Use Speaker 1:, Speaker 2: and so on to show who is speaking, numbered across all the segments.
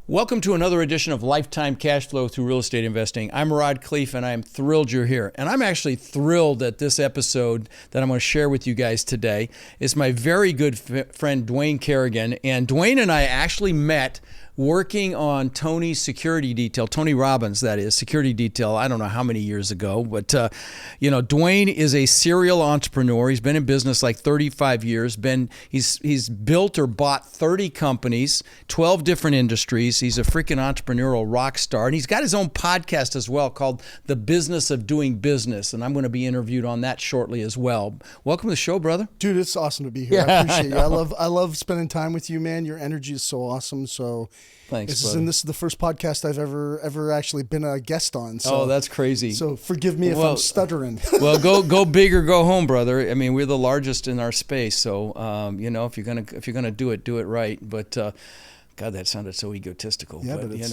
Speaker 1: Welcome to another edition of Lifetime Cashflow through Real Estate Investing. I'm Rod Cleef, and I'm thrilled you're here. And I'm actually thrilled that this episode that I'm going to share with you guys today is my very good friend, Dwayne Kerrigan. And Dwayne and I actually met working on Tony's security detail, Tony Robbins, that is, security detail, I don't know how many years ago. But, Dwayne is a serial entrepreneur. He's been in business like 35 years. He's built or bought 30 companies, 12 different industries. He's a freaking entrepreneurial rock star. And he's got his own podcast as well called The Business of Doing Business. And I'm going to be interviewed on that shortly as well. Welcome to the show, brother.
Speaker 2: Dude, it's awesome to be here. I appreciate you. I love spending time with you, man. Your energy is so awesome. So
Speaker 1: thanks,
Speaker 2: this is the first podcast I've ever actually been a guest on. So,
Speaker 1: oh, that's crazy.
Speaker 2: So forgive me if I'm stuttering.
Speaker 1: Well, go big or go home, brother. I mean, we're the largest in our space. So, if you're gonna do it right. But God, that sounded so egotistical.
Speaker 2: Yeah,
Speaker 1: but
Speaker 2: you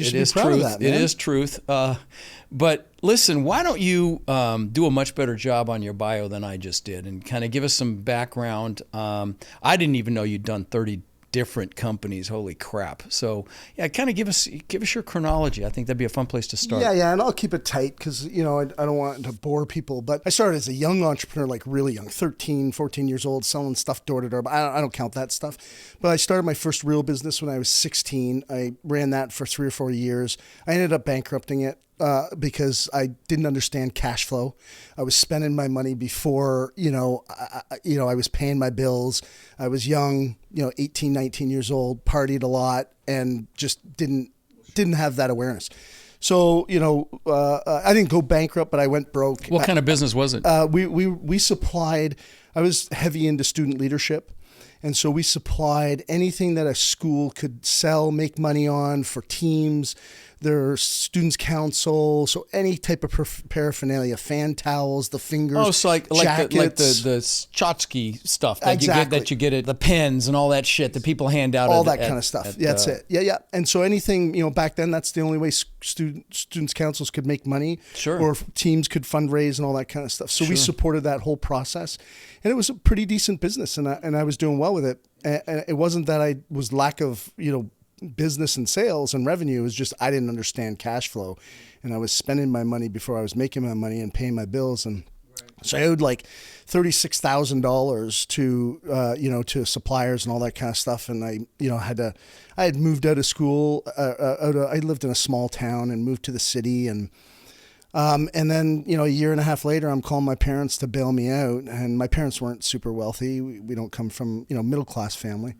Speaker 2: should
Speaker 1: it is
Speaker 2: be proud
Speaker 1: truth.
Speaker 2: of that, man.
Speaker 1: It is truth. But listen, why don't you do a much better job on your bio than I just did, and kind of give us some background. I didn't even know you'd done 30 different companies. Holy crap. So yeah, kind of give us your chronology. I think that'd be a fun place to start.
Speaker 2: Yeah, and I'll keep it tight because, I don't want to bore people, but I started as a young entrepreneur, like really young, 13, 14 years old, selling stuff door to door. But I don't count that stuff. But I started my first real business when I was 16. I ran that for 3 or 4 years. I ended up bankrupting it because I didn't understand cash flow. I was spending my money before, I was paying my bills. I was young, 18, 19 years old, partied a lot, and just didn't have that awareness. So, I didn't go bankrupt, but I went broke.
Speaker 1: What kind of business was it?
Speaker 2: We supplied, I was heavy into student leadership. And so we supplied anything that a school could sell, make money on for teams, their students' council, so any type of paraphernalia, fan towels, the fingers,
Speaker 1: oh, so like
Speaker 2: jackets.
Speaker 1: the Chotsky stuff that
Speaker 2: Exactly.
Speaker 1: you get at the pens and all that shit that people hand out.
Speaker 2: All that kind of stuff. That's it. Yeah. And so anything, back then, that's the only way students' councils could make money.
Speaker 1: Sure.
Speaker 2: Or teams could fundraise and all that kind of stuff. So we supported that whole process. And it was a pretty decent business, and I was doing well with it. And it wasn't that I was lack of, business and sales and revenue. It was just I didn't understand cash flow, and I was spending my money before I was making my money and paying my bills. And so I owed like $36,000 to suppliers and all that kind of stuff. And I had moved out of school. I lived in a small town and moved to the city, and then, a year and a half later, I'm calling my parents to bail me out. And my parents weren't super wealthy. We don't come from, middle-class family.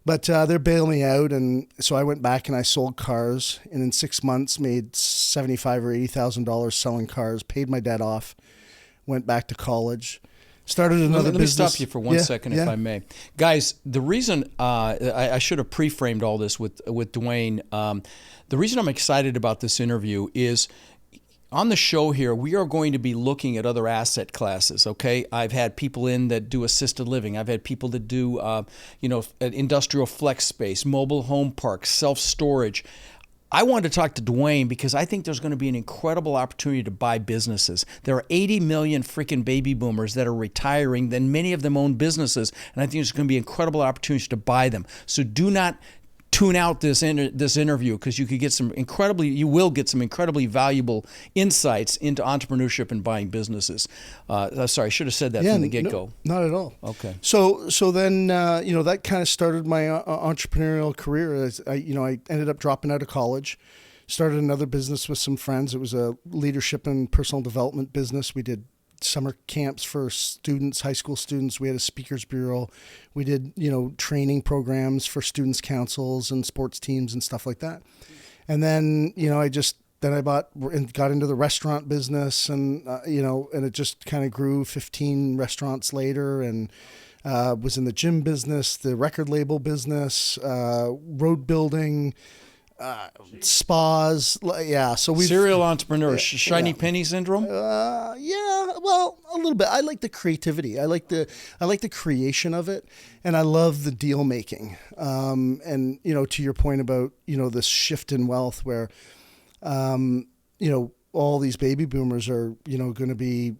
Speaker 2: But they're bailing me out. And so I went back and I sold cars. And in 6 months, made $75,000 or $80,000 selling cars, paid my debt off, went back to college, started another business.
Speaker 1: Let me stop you for one second, if I may. Guys, the reason I should have pre-framed all this with Dwayne, the reason I'm excited about this interview is on the show here, we are going to be looking at other asset classes, okay? I've had people in that do assisted living. I've had people that do, industrial flex space, mobile home parks, self-storage. I wanted to talk to Dwayne because I think there's going to be an incredible opportunity to buy businesses. There are 80 million freaking baby boomers that are retiring, then many of them own businesses, and I think there's going to be incredible opportunities to buy them. So do not tune out this interview because you will get some incredibly valuable insights into entrepreneurship and buying businesses. Sorry, I should have said that from the get-go.
Speaker 2: No, not at all.
Speaker 1: Okay.
Speaker 2: So then that kind of started my entrepreneurial career. I ended up dropping out of college, started another business with some friends. It was a leadership and personal development business. We did summer camps for students, high school students. We had a speakers bureau. We did, training programs for students' councils and sports teams and stuff like that. And then, I bought and got into the restaurant business, and and it just kind of grew. 15 restaurants later, and was in the gym business, the record label business, road building, spas. Yeah. So we
Speaker 1: serial entrepreneur, shiny penny syndrome.
Speaker 2: Well, a little bit. I like the creativity. I like the creation of it, and I love the deal making. And to your point about this shift in wealth, where all these baby boomers are going to be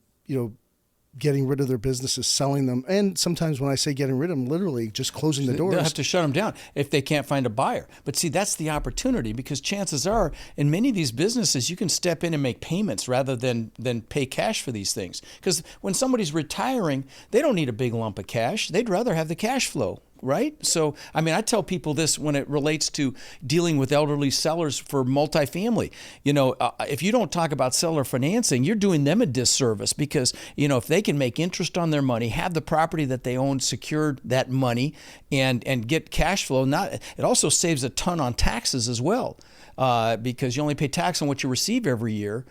Speaker 2: getting rid of their businesses, selling them. And sometimes when I say getting rid of them, literally just closing the doors.
Speaker 1: They'll have to shut them down if they can't find a buyer. But see, that's the opportunity, because chances are in many of these businesses, you can step in and make payments rather than pay cash for these things. Because when somebody's retiring, they don't need a big lump of cash. They'd rather have the cash flow. Right? So, I mean, I tell people this when it relates to dealing with elderly sellers for multifamily. If you don't talk about seller financing, you're doing them a disservice, because, if they can make interest on their money, have the property that they own secured that money, and get cash flow, it also saves a ton on taxes as well. Because you only pay tax on what you receive every year.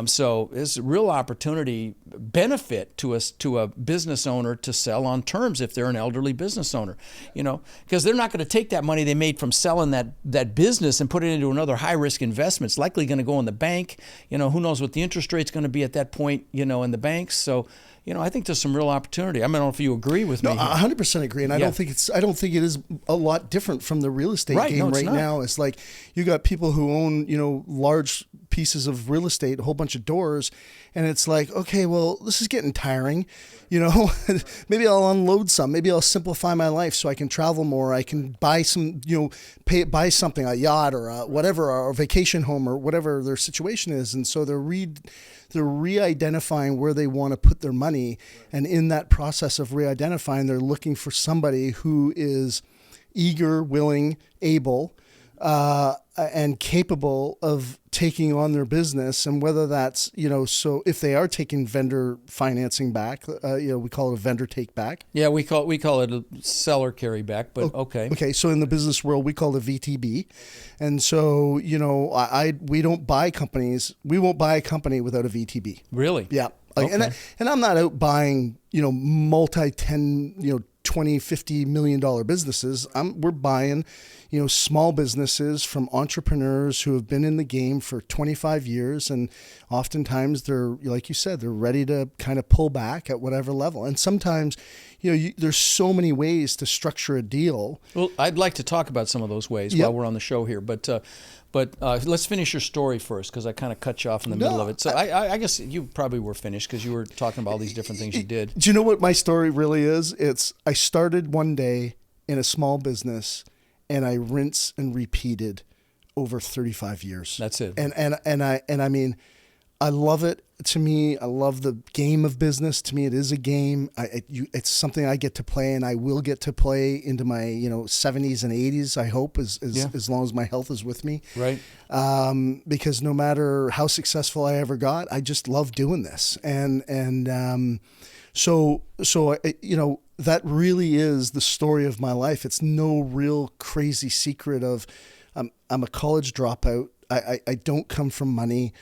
Speaker 1: So it's a real opportunity benefit to a business owner to sell on terms if they're an elderly business owner, because they're not going to take that money they made from selling that business and put it into another high risk investment. It's likely going to go in the bank. Who knows what the interest rate's going to be at that point, in the banks. So, I think there's some real opportunity. I don't know if you agree with me.
Speaker 2: No, 100% agree. And I don't think it is a lot different from the real estate game right now. It's like you got people who own, large pieces of real estate, a whole bunch of doors. And it's like, okay, well, this is getting tiring. Maybe I'll unload some. Maybe I'll simplify my life so I can travel more. I can buy some, buy something, a yacht or whatever, or a vacation home or whatever their situation is. And so they're re-identifying where they want to put their money. And in that process of re-identifying, they're looking for somebody who is eager, willing, able, and capable of taking on their business. And whether that's, so if they are taking vendor financing back, we call it a vendor take back.
Speaker 1: Yeah, we call it a seller carry back, but okay.
Speaker 2: Okay, so in the business world, we call it a VTB. And so, we don't buy companies. We won't buy a company without a VTB.
Speaker 1: Really?
Speaker 2: Yeah.
Speaker 1: Okay.
Speaker 2: And I'm not out buying, multi-10, $20, $50 million businesses. We're buying, small businesses from entrepreneurs who have been in the game for 25 years. And oftentimes they're, like you said, they're ready to kind of pull back at whatever level. And sometimes, there's so many ways to structure a deal.
Speaker 1: Well, I'd like to talk about some of those ways while we're on the show here. But let's finish your story first, because I kind of cut you off in the middle of it. So I guess you probably were finished because you were talking about all these different things you did.
Speaker 2: Do you know what my story really is? I started one day in a small business, and I rinse and repeated over 35 years.
Speaker 1: That's it.
Speaker 2: And I mean, I love it. To me, I love the game of business. To me, it is a game. It's something I get to play, and I will get to play into my 70s and 80s. I hope as long as my health is with me.
Speaker 1: Right.
Speaker 2: Because no matter how successful I ever got, I just love doing this. So that really is the story of my life. It's no real crazy secret of I'm a college dropout. I don't come from money.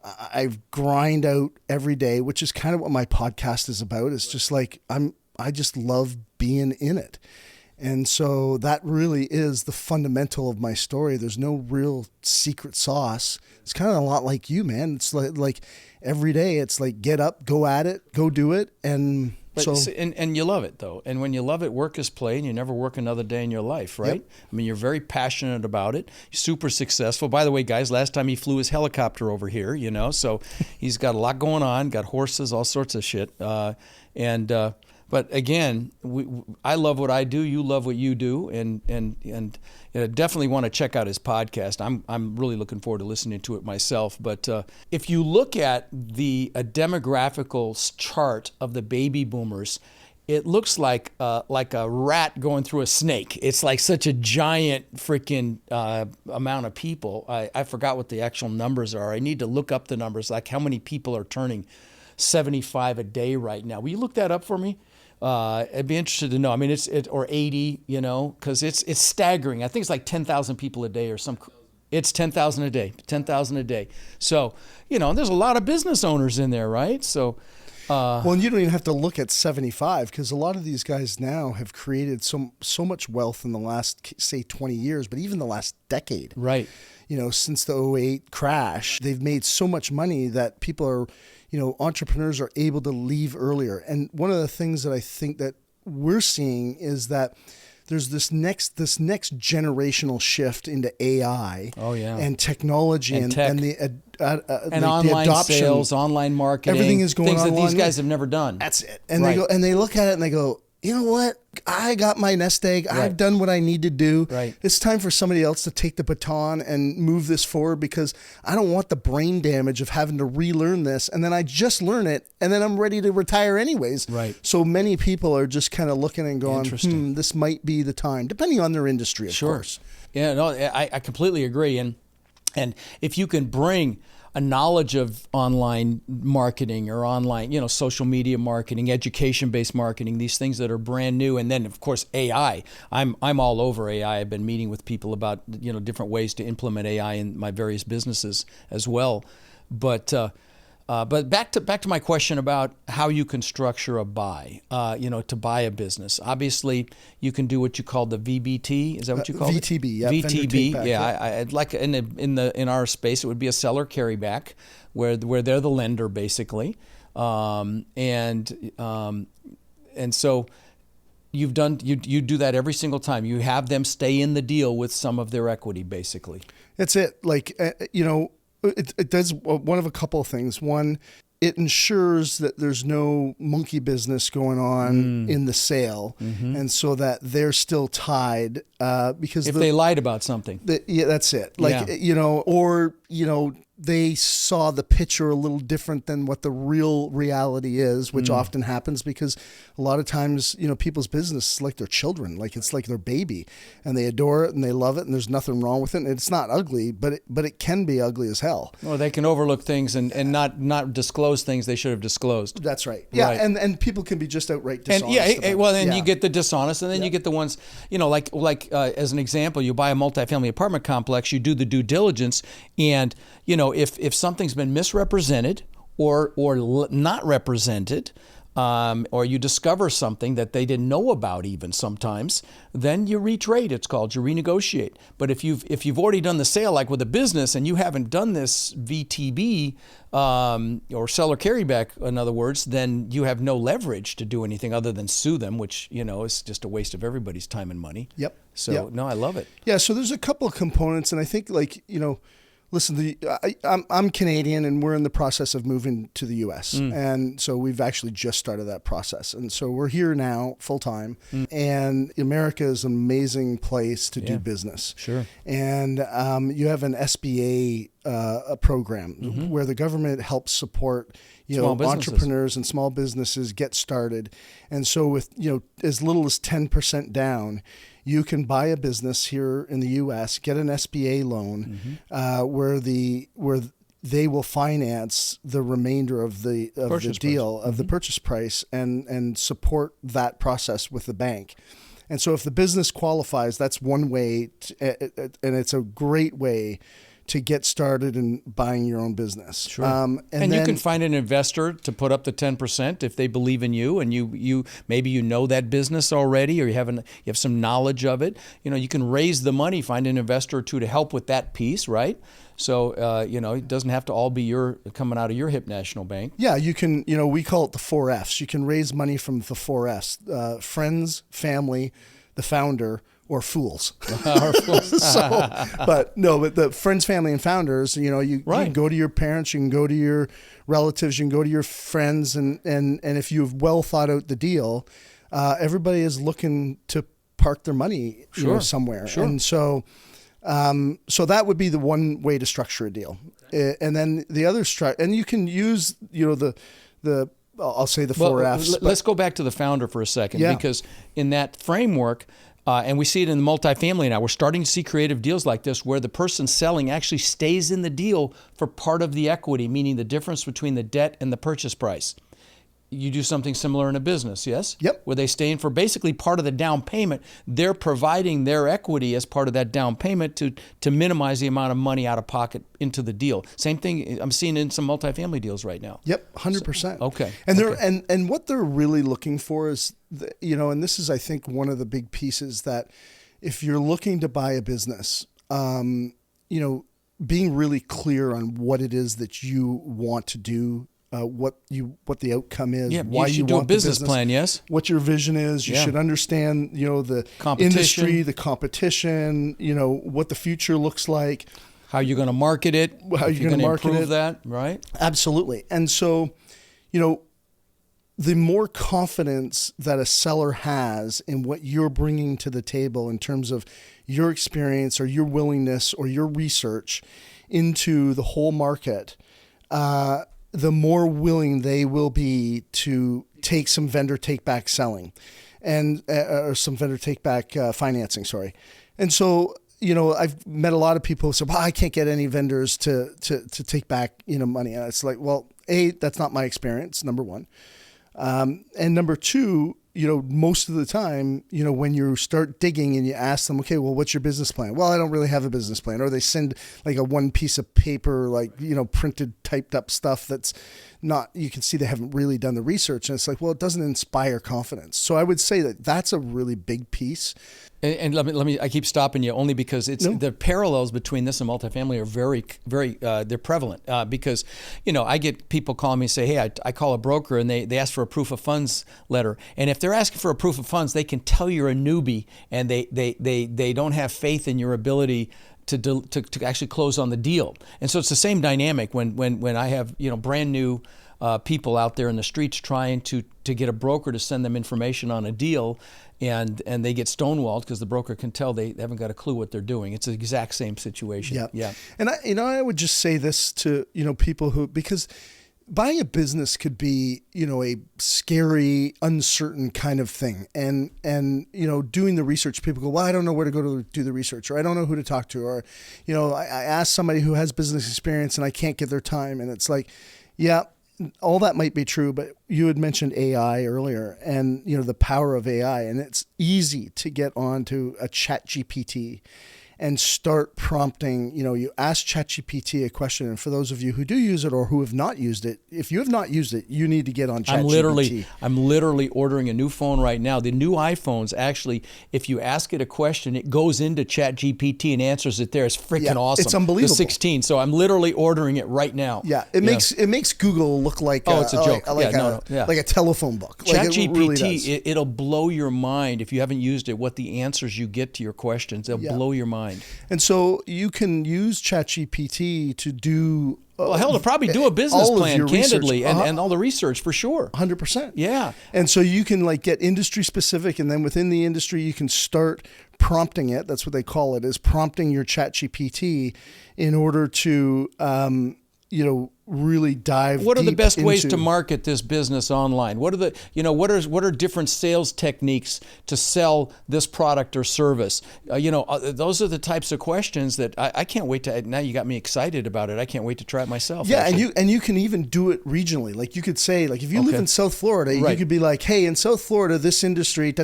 Speaker 2: I grind out every day, which is kind of what my podcast is about. It's just like I just love being in it. And so that really is the fundamental of my story. There's no real secret sauce. It's kind of a lot like you, man. It's like every day it's like get up, go at it, go do it. And
Speaker 1: you love it, though. And when you love it, work is play, and you never work another day in your life, right?
Speaker 2: Yep.
Speaker 1: I mean, you're very passionate about it. You're super successful. By the way, guys, last time he flew his helicopter over here, so he's got a lot going on, got horses, all sorts of shit. But again, I love what I do. You love what you do, and definitely want to check out his podcast. I'm really looking forward to listening to it myself. But if you look at the demographical chart of the baby boomers, it looks like a rat going through a snake. It's like such a giant freaking amount of people. I forgot what the actual numbers are. I need to look up the numbers, like how many people are turning 75 a day right now. Will you look that up for me? I'd be interested to know. I mean, or 80, because it's staggering. I think it's like 10,000 people a day or some. It's 10,000 a day, 10,000 a day. So, there's a lot of business owners in there, right? So,
Speaker 2: well, and you don't even have to look at 75, because a lot of these guys now have created so much wealth in the last, say, 20 years, but even the last decade.
Speaker 1: Right.
Speaker 2: Since the 2008 crash, they've made so much money that people are, entrepreneurs are able to leave earlier. And one of the things that I think that we're seeing is that there's this next generational shift into AI.
Speaker 1: Oh yeah.
Speaker 2: And technology
Speaker 1: and tech.
Speaker 2: And
Speaker 1: online
Speaker 2: adoption.
Speaker 1: Sales, online marketing.
Speaker 2: Everything is going
Speaker 1: things
Speaker 2: online.
Speaker 1: that these guys have never done.
Speaker 2: That's it. And they go and they look at it and they go, you know what? I got my nest egg.
Speaker 1: Right.
Speaker 2: I've done what I need to do.
Speaker 1: Right.
Speaker 2: It's time for somebody else to take the baton and move this forward, because I don't want the brain damage of having to relearn this. And then I just learn it and then I'm ready to retire anyways.
Speaker 1: Right.
Speaker 2: So many people are just kind of looking and going, this might be the time, depending on their industry, of course.
Speaker 1: Yeah, no, I completely agree. And if you can bring a knowledge of online marketing or online, social media marketing, education-based marketing, these things that are brand new. And then of course, AI. I'm all over AI. I've been meeting with people about, different ways to implement AI in my various businesses as well. But back to my question about how you can structure a buy, to buy a business. Obviously, you can do what you call the VBT. Is that what you call it?
Speaker 2: VTB, yeah.
Speaker 1: VTB, yeah. I'd like in our space, it would be a seller carryback, where they're the lender basically, and so you do that every single time. You have them stay in the deal with some of their equity, basically.
Speaker 2: That's it. It does one of a couple of things. One, it ensures that there's no monkey business going on in the sale, and so that they're still tied. Because
Speaker 1: if they lied about something,
Speaker 2: that's it. They saw the picture a little different than what the real reality is, which often happens because a lot of times, people's business is like their children, like it's like their baby, and they adore it and they love it, and there's nothing wrong with it. And it's not ugly, but it can be ugly as hell.
Speaker 1: Well, they can overlook things and not disclose things they should have disclosed.
Speaker 2: That's right. Yeah, right. And people can be just outright dishonest.
Speaker 1: And you get the dishonest, and then you get the ones, as an example, you buy a multifamily apartment complex, you do the due diligence, and if something's been misrepresented or not represented, or you discover something that they didn't know about even sometimes, then you retrade, it's called, you renegotiate. But if you've already done the sale, like with a business, and you haven't done this VTB, or seller carryback, in other words, then you have no leverage to do anything other than sue them, which, is just a waste of everybody's time and money.
Speaker 2: Yep.
Speaker 1: So, no, I love it.
Speaker 2: Yeah, so there's a couple of components, and I think listen, I'm Canadian, and we're in the process of moving to the U.S. And so we've actually just started that process. And so we're here now full time. And America is an amazing place to do business.
Speaker 1: Sure.
Speaker 2: And you have an SBA program where the government helps support entrepreneurs and small businesses get started. And so with as little as 10% down, you can buy a business here in the U.S., get an SBA loan, where they will finance the remainder of the deal, of the purchase price, and support that process with the bank. And so if the business qualifies, that's one way, and it's a great way to get started in buying your own business.
Speaker 1: Sure. And then you can find an investor to put up the 10% if they believe in you, and you maybe know that business already, or you have some knowledge of it. You can raise the money, find an investor or two to help with that piece, right? So it doesn't have to all be coming out of your hip national bank.
Speaker 2: Yeah, you can. We call it the 4 Fs. You can raise money from the 4 Fs: friends, family, the founder, or fools. But the friends, family, and founders, you can go to your parents, you can go to your relatives, you can go to your friends, and if you've well thought out the deal, everybody is looking to park their money somewhere. Sure. And so that would be the one way to structure a deal. And then the other and you can use, I'll say the 4 Fs.
Speaker 1: Let's go back to the founder for a second, because in that framework, and we see it in the multifamily now, we're starting to see creative deals like this where the person selling actually stays in the deal for part of the equity, meaning the difference between the debt and the purchase price. You do something similar in a business, yes?
Speaker 2: Yep.
Speaker 1: Where they stay in for basically part of the down payment. They're providing their equity as part of that down payment to minimize the amount of money out of pocket into the deal. Same thing I'm seeing in some multifamily deals right now.
Speaker 2: Yep, 100%.
Speaker 1: So, okay.
Speaker 2: And and what they're really looking for is, and this is, I think, one of the big pieces, that if you're looking to buy a business, being really clear on what it is that you want to do what the outcome is,
Speaker 1: Yeah,
Speaker 2: why
Speaker 1: you should
Speaker 2: you
Speaker 1: do
Speaker 2: want
Speaker 1: a business
Speaker 2: the business,
Speaker 1: plan. Yes,
Speaker 2: what your vision is. You should understand, the industry, the competition, what the future looks like,
Speaker 1: how you're going to market it,
Speaker 2: how you're going to
Speaker 1: improve that, right?
Speaker 2: Absolutely. And so, the more confidence that a seller has in what you're bringing to the table in terms of your experience or your willingness or your research into the whole market, the more willing they will be to take some vendor take-back selling and or some vendor take-back financing, sorry. And so, I've met a lot of people who say, well, I can't get any vendors to take back, money. And it's like, well, A, that's not my experience, number one. And number two, most of the time, when you start digging and you ask them, okay, well, what's your business plan? Well, I don't really have a business plan. Or they send like a one piece of paper, like, printed, typed up stuff that's not, you can see they haven't really done the research. And it's like, well, it doesn't inspire confidence. So I would say that that's a really big piece.
Speaker 1: And let me. I keep stopping you only because the parallels between this and multifamily are very, very. They're prevalent because, I get people calling me and say, hey, I call a broker and they ask for a proof of funds letter, and if they're asking for a proof of funds, they can tell you're a newbie and they don't have faith in your ability to actually close on the deal. And so it's the same dynamic when I have brand new people out there in the streets trying to get a broker to send them information on a deal. And they get stonewalled because the broker can tell they haven't got a clue what they're doing. It's the exact same situation. Yeah.
Speaker 2: And I would just say this to people because buying a business could be a scary, uncertain kind of thing. And doing the research, people go, well, I don't know where to go to do the research, or I don't know who to talk to, or I ask somebody who has business experience and I can't get their time. And it's like, yeah. All that might be true, but you had mentioned AI earlier and, the power of AI, and it's easy to get onto a ChatGPT and start prompting. You ask ChatGPT a question, and for those of you who do use it or who have not used it, if you have not used it, you need to get on ChatGPT.
Speaker 1: I'm literally ordering a new phone right now. The new iPhones, actually, if you ask it a question, it goes into ChatGPT and answers it there. It's freaking awesome.
Speaker 2: It's unbelievable.
Speaker 1: The 16. So I'm literally ordering it right now.
Speaker 2: Yeah, it makes Google look like
Speaker 1: it's a joke.
Speaker 2: Like a telephone book.
Speaker 1: ChatGPT, it'll blow your mind if you haven't used it. What the answers you get to your questions, they'll blow your mind.
Speaker 2: And so you can use ChatGPT to do
Speaker 1: to probably do a business plan candidly and all the research for sure.
Speaker 2: 100%.
Speaker 1: Yeah.
Speaker 2: And so you can get industry specific, and then within the industry you can start prompting it. That's what they call it, is prompting your ChatGPT in order to really dive.
Speaker 1: What are the best ways to market this business online? What are the what are different sales techniques to sell this product or service? Those are the types of questions that I can't wait to. Now you got me excited about it. I can't wait to try it myself.
Speaker 2: Yeah, and you can even do it regionally. Like you could say, like if you live in South Florida, you could be like, hey, in South Florida, this industry,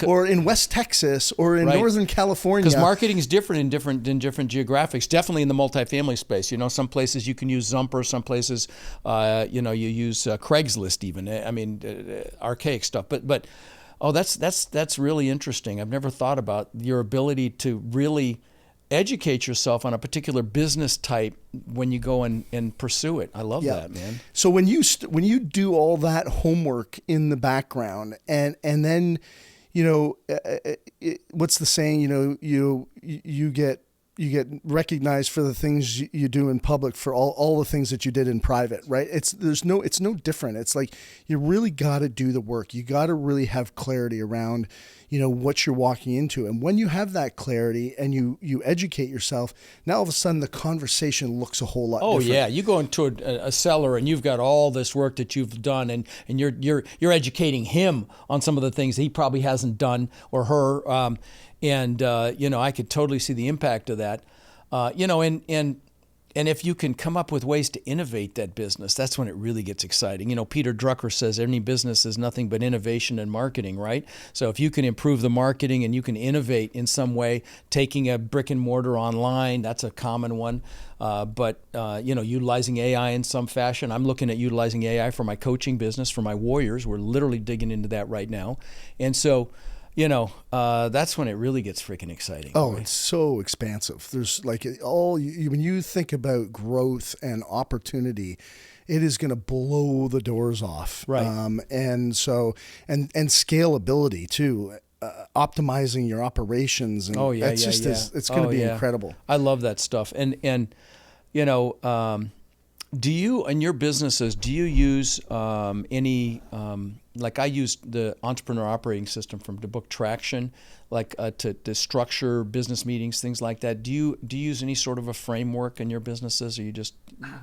Speaker 2: or in West Texas, or in Northern California.
Speaker 1: Because marketing is different in different geographics. Definitely in the multifamily space. Some places you can use Zumper. Some places, you use Craigslist even. I mean, archaic stuff. But that's really interesting. I've never thought about your ability to really educate yourself on a particular business type when you go and pursue it. I love that, man.
Speaker 2: So when you do all that homework in the background and then, what's the saying? You get recognized for the things you do in public for all the things that you did in private, right? It's no different. It's like you really got to do the work. You got to really have clarity around, what you're walking into. And when you have that clarity and you educate yourself, now all of a sudden the conversation looks a whole lot different. Oh
Speaker 1: yeah, you go into a seller and you've got all this work that you've done, and you're educating him on some of the things he probably hasn't done, or her. And I could totally see the impact of that. And if you can come up with ways to innovate that business, that's when it really gets exciting. Peter Drucker says any business is nothing but innovation and marketing, right? So if you can improve the marketing and you can innovate in some way, taking a brick and mortar online, that's a common one. But utilizing AI in some fashion. I'm looking at utilizing AI for my coaching business, for my warriors. We're literally digging into that right now. And so, that's when it really gets freaking exciting.
Speaker 2: Oh, right? It's so expansive. There's when you think about growth and opportunity it is going to blow the doors off.
Speaker 1: Right.
Speaker 2: And so, and scalability too, optimizing your operations. And it's going to be incredible.
Speaker 1: I love that stuff. And you know, do you, in your businesses, do you use any, like I used the entrepreneur operating system from the book Traction, like to structure business meetings, things like that. Do you use any sort of a framework in your businesses, or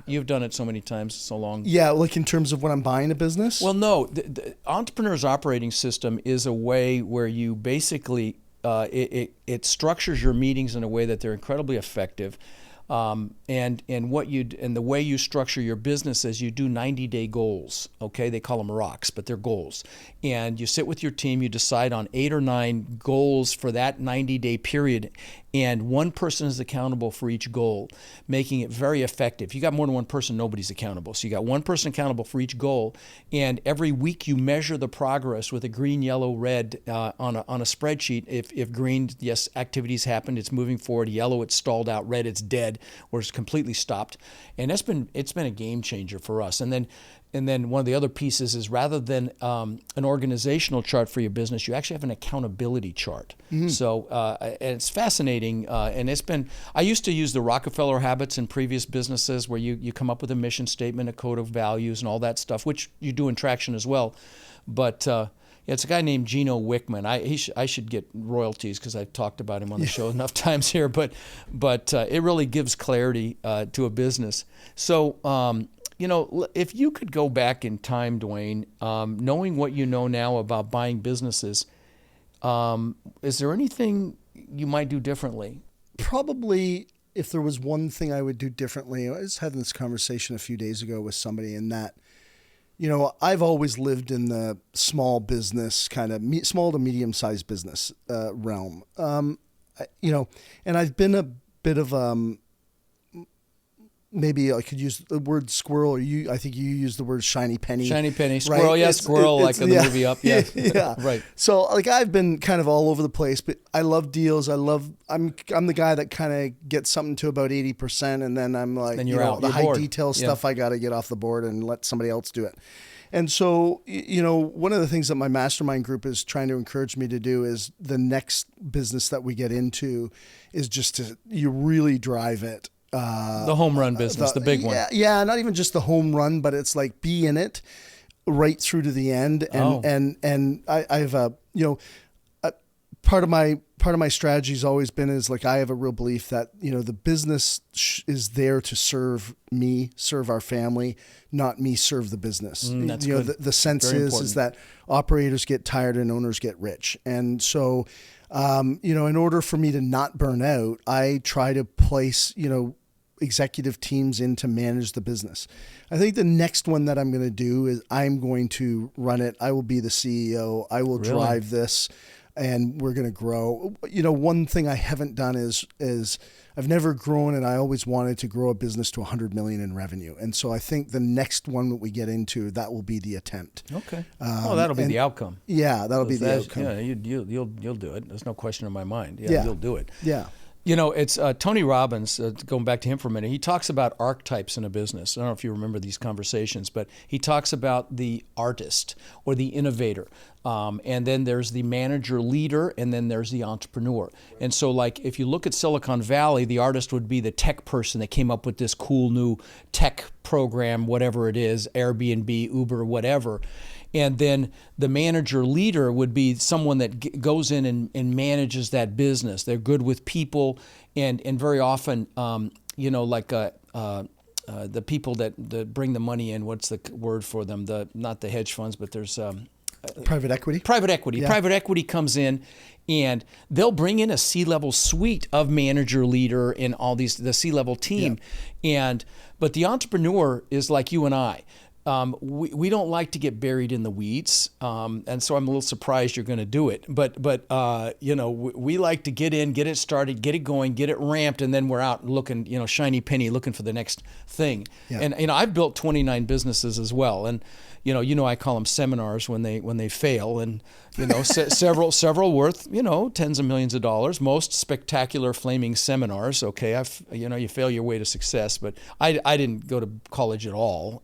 Speaker 1: you've done it so many times, so long?
Speaker 2: Yeah, like in terms of when I'm buying a business?
Speaker 1: Well, no, the entrepreneur's operating system is a way where you basically, it structures your meetings in a way that they're incredibly effective. And the way you structure your business is you do 90-day goals. Okay, they call them rocks, but they're goals. And you sit with your team, you decide on 8 or 9 goals for that 90-day period, and one person is accountable for each goal, making it very effective. If you got more than one person, nobody's accountable. So you got one person accountable for each goal, and every week you measure the progress with a green, yellow, red on a spreadsheet. If green, yes, activities happened, it's moving forward. Yellow, it's stalled out. Red, it's dead, or it's completely stopped. And it's been a game changer for us. And then one of the other pieces is, rather than an organizational chart for your business, you actually have an accountability chart. Mm-hmm. So and it's fascinating. And I used to use the Rockefeller habits in previous businesses, where you come up with a mission statement, a code of values, and all that stuff, which you do in Traction as well. But it's a guy named Gino Wickman. I should get royalties because I've talked about him on the show enough times here. But it really gives clarity to a business. So. You know, if you could go back in time, Dwayne, knowing what you know now about buying businesses, is there anything you might do differently?
Speaker 2: Probably, if there was one thing I would do differently, I was having this conversation a few days ago with somebody, in that, you know, I've always lived in the small business, kind of small to medium-sized business realm. You know, and I've been a bit of maybe I could use the word squirrel, or I think you use the word shiny penny.
Speaker 1: Shiny penny, squirrel, right? Squirrel, like in the movie Up, yeah.
Speaker 2: Yeah.
Speaker 1: Right.
Speaker 2: So like I've been kind of all over the place, but I love deals. I'm the guy that kind of gets something to about 80%, and then I'm like,
Speaker 1: then you're out.
Speaker 2: The
Speaker 1: you're
Speaker 2: high
Speaker 1: bored.
Speaker 2: detail stuff I got to get off the board and let somebody else do it. And so, you know, one of the things that my mastermind group is trying to encourage me to do is, the next business that we get into is just you really drive it.
Speaker 1: The home run business, the big one.
Speaker 2: Yeah, not even just the home run, but it's like be in it right through to the end. And I've part of my strategy has always been, is like, I have a real belief that, you know, the business is there to serve me, serve our family, not me serve the business.
Speaker 1: That's
Speaker 2: you know,
Speaker 1: good.
Speaker 2: the sense is that operators get tired and owners get rich. And so, you know, in order for me to not burn out, I try to place, you know, executive teams in to manage the business. I think the next one that I'm going to do is I'm going to run it. I will be the CEO. I will drive this, and we're going to grow. You know, one thing I haven't done is I've never grown, and I always wanted to grow a business to 100 million in revenue. And so I think the next one that we get into, that will be the attempt.
Speaker 1: Okay. That'll be the outcome.
Speaker 2: Yeah, that'll be the outcome.
Speaker 1: Yeah, you'll do it. There's no question in my mind. Yeah, you'll do it.
Speaker 2: Yeah.
Speaker 1: You know, it's Tony Robbins, going back to him for a minute, he talks about archetypes in a business. I don't know if you remember these conversations, but he talks about the artist or the innovator. And then there's the manager leader, and then there's the entrepreneur. And so, like, if you look at Silicon Valley, the artist would be the tech person that came up with this cool new tech program, whatever it is, Airbnb, Uber, whatever. And then the manager leader would be someone that goes in and manages that business. They're good with people, and very often, you know, like the people that bring the money in. What's the word for them? Not the hedge funds, but there's
Speaker 2: private equity.
Speaker 1: Private equity.
Speaker 2: Yeah.
Speaker 1: Private equity comes in, and they'll bring in a C-level suite of manager, leader, and all the C-level team. Yeah. But the entrepreneur is like you and I. We don't like to get buried in the weeds, and so I'm a little surprised you're going to do it. But you know, we like to get in, get it started, get it going, get it ramped, and then we're out looking, you know, shiny penny, looking for the next thing. Yeah. And you know, I've built 29 businesses as well, and you know, I call them seminars when they fail, and Several worth, tens of millions of dollars, most spectacular flaming seminars. Okay. You fail your way to success, but I didn't go to college at all.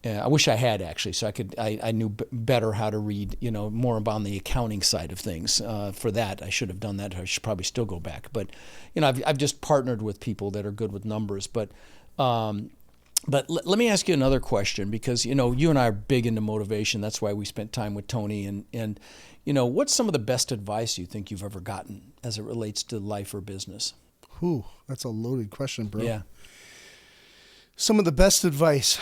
Speaker 1: I wish I had actually, so I knew better how to read, more about the accounting side of things. For that, I should have done that. I should probably still go back, but I've just partnered with people that are good with numbers. But let me ask you another question, because you and I are big into motivation. That's why we spent time with Tony. And what's some of the best advice you think you've ever gotten as it relates to life or business?
Speaker 2: Ooh, that's a loaded question, bro.
Speaker 1: Yeah.
Speaker 2: Some of the best advice.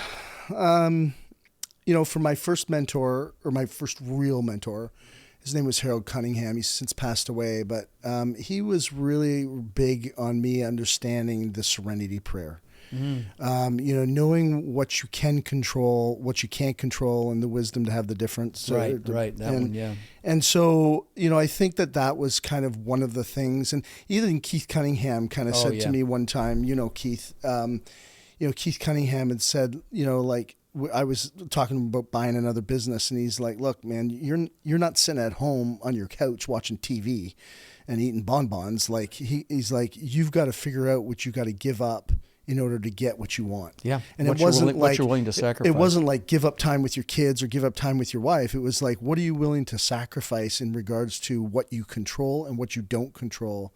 Speaker 2: For my first mentor, or my first real mentor, his name was Harold Cunningham. He's since passed away, but he was really big on me understanding the serenity prayer. Knowing what you can control, what you can't control, and the wisdom to have the difference.
Speaker 1: Right. That one, yeah.
Speaker 2: And so, I think that was kind of one of the things. And even Keith Cunningham kind of said to me one time, Keith, Keith Cunningham had said, I was talking about buying another business, and he's like, look, man, you're not sitting at home on your couch watching TV and eating bonbons. Like he's like, you've got to figure out what you got to give up in order to get what you want.
Speaker 1: Yeah.
Speaker 2: And
Speaker 1: what you're willing to sacrifice.
Speaker 2: It wasn't like give up time with your kids or give up time with your wife. It was like, what are you willing to sacrifice in regards to what you control and what you don't control?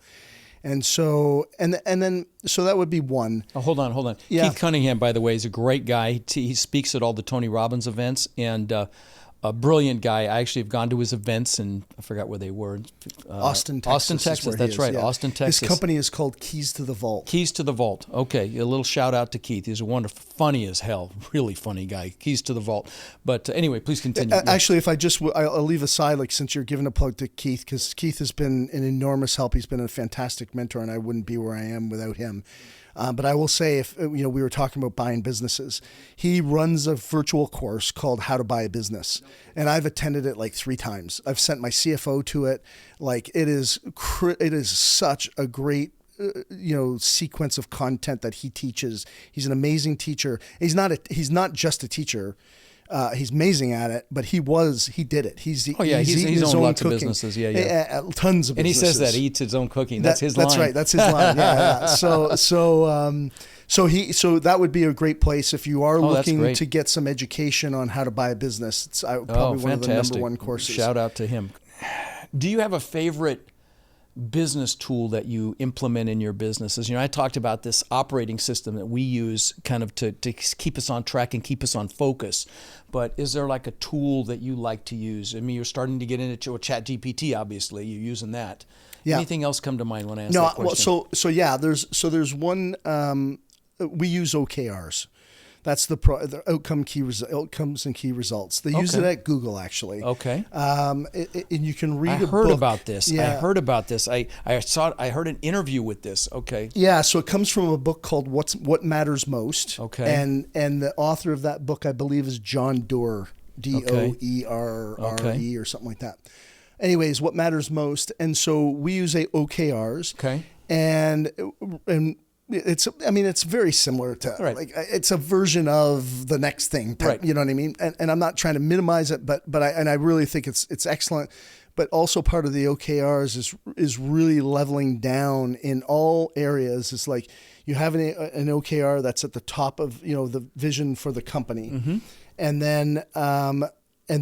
Speaker 2: And so, and then that would be one.
Speaker 1: Oh, hold on. Yeah. Keith Cunningham, by the way, is a great guy. He speaks at all the Tony Robbins events, and a brilliant guy. I actually have gone to his events, and I forgot where they were.
Speaker 2: Austin, Texas.
Speaker 1: Austin, Texas. That's right. Yeah. Austin, Texas.
Speaker 2: His company is called Keys to the Vault.
Speaker 1: Keys to the Vault. Okay. A little shout out to Keith. He's a wonderful, funny as hell, really funny guy. Keys to the Vault. But anyway, please continue.
Speaker 2: Actually, if I'll leave aside, since you're giving a plug to Keith, because Keith has been an enormous help. He's been a fantastic mentor, and I wouldn't be where I am without him. But I will say, if we were talking about buying businesses, he runs a virtual course called How to Buy a Business, and I've attended it 3 times. I've sent my CFO to it. It is such a great sequence of content that he teaches. He's an amazing teacher. He's not just a teacher. He's amazing at it, but he did it. He's owned
Speaker 1: lots
Speaker 2: cooking.
Speaker 1: Of businesses. Yeah.
Speaker 2: Tons of businesses.
Speaker 1: And he says that he eats his own cooking. That's his line.
Speaker 2: That's right. That's his line. Yeah. So that would be a great place if you are looking to get some education on how to buy a business. It's probably one of the number one courses.
Speaker 1: Shout out to him. Do you have a favorite business tool that you implement in your businesses? I talked about this operating system that we use kind of to keep us on track and keep us on focus. But is there a tool that you like to use? I mean, you're starting to get into ChatGPT, obviously. You're using that. Yeah. Anything else come to mind when I ask that question?
Speaker 2: There's one, we use OKRs. That's the outcomes and key results. They use it at Google, actually.
Speaker 1: Okay.
Speaker 2: And you can read a book.
Speaker 1: I heard about this. I heard an interview with this. Okay.
Speaker 2: Yeah. So it comes from a book called What Matters Most.
Speaker 1: Okay.
Speaker 2: And the author of that book, I believe, is John Doerr, Doerre or something like that. Anyways, What Matters Most. And so we use OKRs.
Speaker 1: Okay.
Speaker 2: And it's very similar to it's a version of the next thing,
Speaker 1: right.
Speaker 2: You know what I mean? And I'm not trying to minimize it, but I really think it's excellent. But also part of the OKRs is really leveling down in all areas. It's like you have an OKR that's at the top of the vision for the company,
Speaker 1: mm-hmm.
Speaker 2: and